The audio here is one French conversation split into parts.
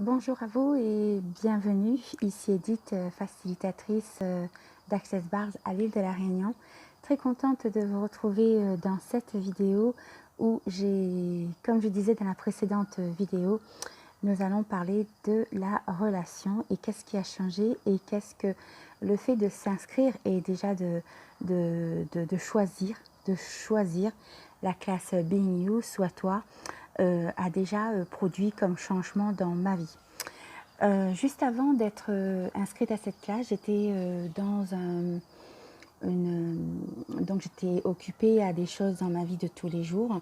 Bonjour à vous et bienvenue. Ici Edith, facilitatrice d'Access Bars à l'île de la Réunion. Très contente de vous retrouver dans cette vidéo où comme je disais dans la précédente vidéo, nous allons parler de la relation et qu'est-ce qui a changé et qu'est-ce que le fait de s'inscrire et déjà de choisir la classe Being You, Sois Toi, a déjà produit comme changement dans ma vie. Juste avant d'être inscrite à cette classe, j'étais donc j'étais occupée à des choses dans ma vie de tous les jours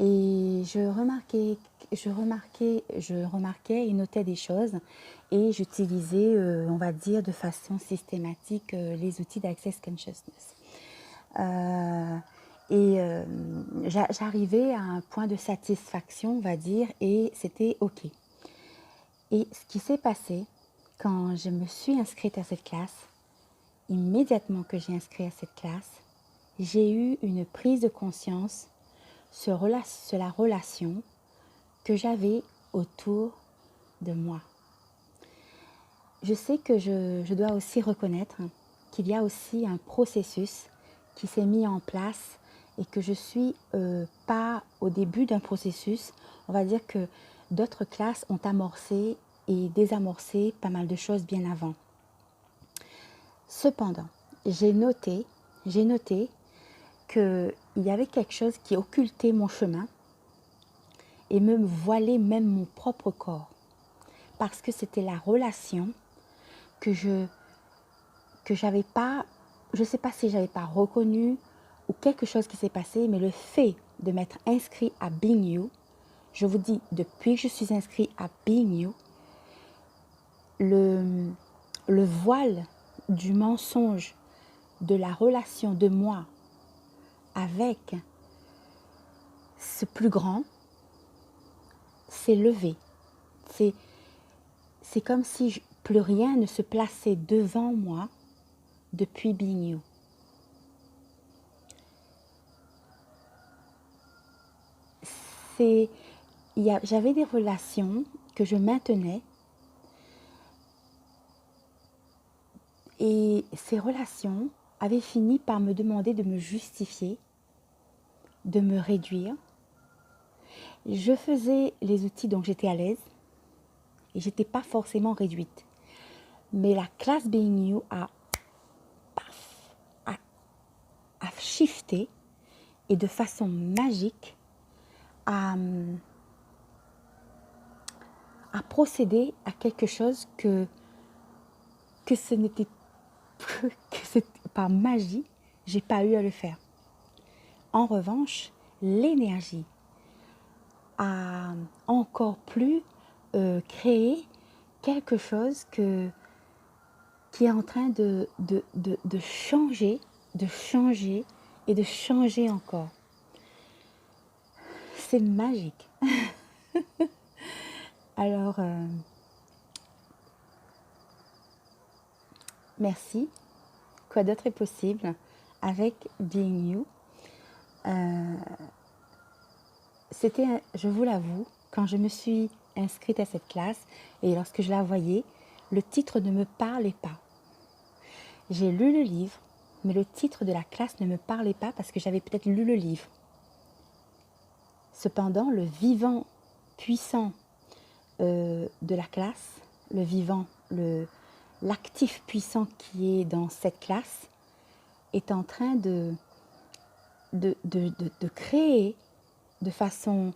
et je remarquais et notais des choses et j'utilisais, on va dire, de façon systématique les outils d'Access Consciousness. J'arrivais à un point de satisfaction, on va dire, et c'était OK. Et ce qui s'est passé quand je me suis inscrite à cette classe, immédiatement que j'ai inscrit à cette classe, j'ai eu une prise de conscience sur la relation que j'avais autour de moi. Je sais que je dois aussi reconnaître qu'il y a aussi un processus qui s'est mis en place et que je suis pas au début d'un processus. On va dire que d'autres classes ont amorcé et désamorcé pas mal de choses bien avant. Cependant, j'ai noté qu'il y avait quelque chose qui occultait mon chemin et me voilait même mon propre corps. Parce que c'était la relation que j'avais pas, je ne sais pas si j'avais pas reconnu ou quelque chose qui s'est passé, mais le fait de m'être inscrit à Being You, je vous dis, depuis que je suis inscrit à Being You, le voile du mensonge de la relation de moi avec ce plus grand s'est levé. C'est comme si plus rien ne se plaçait devant moi depuis Being You. J'avais des relations que je maintenais et ces relations avaient fini par me demander de me justifier, de me réduire. Je faisais les outils dont j'étais à l'aise et j'étais pas forcément réduite. Mais la classe Being You a shifté et de façon magique à procéder à quelque chose que ce n'était plus, que c'était par magie, j'ai pas eu à le faire. En revanche, l'énergie a encore plus créé quelque chose qui est en train de changer et de changer encore. C'est magique. Alors, merci. Quoi d'autre est possible avec Being You? C'était, je vous l'avoue, quand je me suis inscrite à cette classe et lorsque je la voyais, le titre ne me parlait pas. J'ai lu le livre, mais le titre de la classe ne me parlait pas parce que j'avais peut-être lu le livre. Cependant, le vivant puissant de la classe, le vivant, l'actif puissant qui est dans cette classe est en train de créer de façon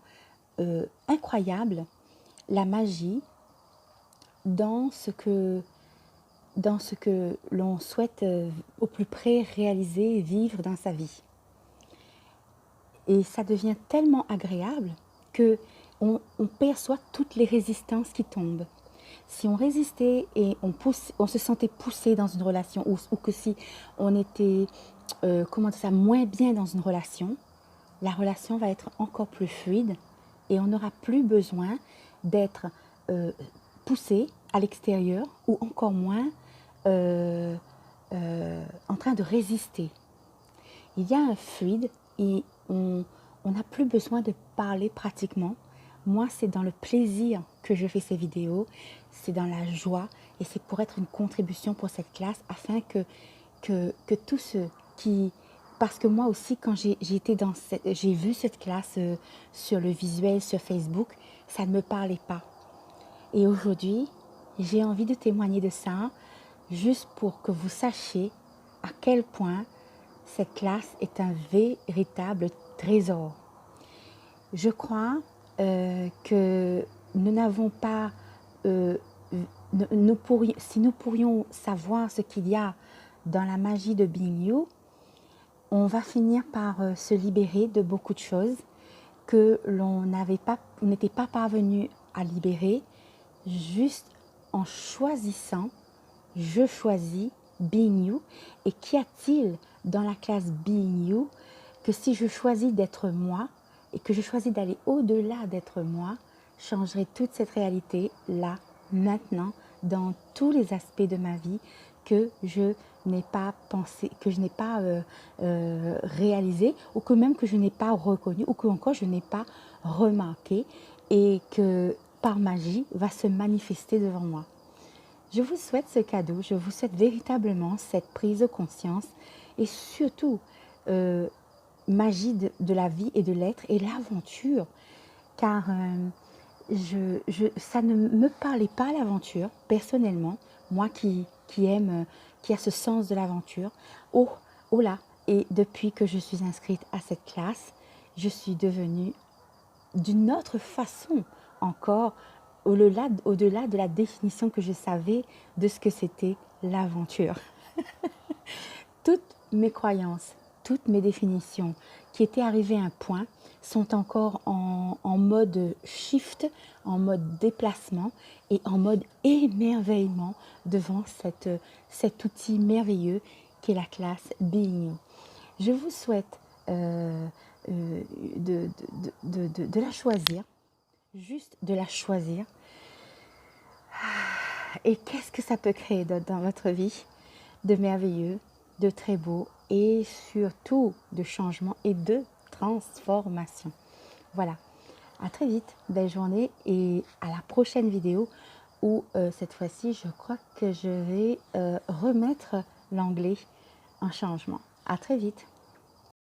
incroyable la magie dans ce que l'on souhaite au plus près réaliser et vivre dans sa vie. Et ça devient tellement agréable que on perçoit toutes les résistances qui tombent. Si on résistait et on se sentait poussé dans une relation ou que si on était moins bien dans une relation, la relation va être encore plus fluide et on n'aura plus besoin d'être poussé à l'extérieur ou encore moins en train de résister. Il y a un fluide et on n'a plus besoin de parler pratiquement. Moi, c'est dans le plaisir que je fais ces vidéos, c'est dans la joie et c'est pour être une contribution pour cette classe afin que tous ceux qui... Parce que moi aussi, quand j'ai vu cette classe sur le visuel, sur Facebook, ça ne me parlait pas. Et aujourd'hui, j'ai envie de témoigner de ça, juste pour que vous sachiez à quel point cette classe est un véritable trésor. Je crois que nous n'avons pas, si nous pourrions savoir ce qu'il y a dans la magie de Being You, on va finir par se libérer de beaucoup de choses que l'on n'était pas parvenu à libérer juste en choisissant, je choisis Being You. Et qu'y a-t-il dans la classe Being You que si je choisis d'être moi et que je choisis d'aller au-delà d'être moi, changerai toute cette réalité là, maintenant, dans tous les aspects de ma vie que je n'ai pas pensé, que je n'ai pas réalisé, ou que même que je n'ai pas reconnu, ou que encore je n'ai pas remarqué, et que par magie va se manifester devant moi. Je vous souhaite ce cadeau, je vous souhaite véritablement cette prise de conscience et surtout magie de la vie et de l'être et l'aventure, car ça ne me parlait pas l'aventure, personnellement, moi qui aime, qui a ce sens de l'aventure. Oh, oh là, et depuis que je suis inscrite à cette classe, je suis devenue d'une autre façon encore, au-delà de la définition que je savais de ce que c'était l'aventure. Toutes mes croyances, toutes mes définitions qui étaient arrivées à un point sont encore en mode shift, en mode déplacement et en mode émerveillement devant cet outil merveilleux qu'est la classe Being You. Je vous souhaite de la choisir, juste de la choisir. Et qu'est-ce que ça peut créer dans votre vie de merveilleux, de très beau et surtout de changement et de transformation. Voilà, à très vite, belle journée et à la prochaine vidéo où cette fois-ci je crois que je vais remettre l'anglais en changement. À très vite.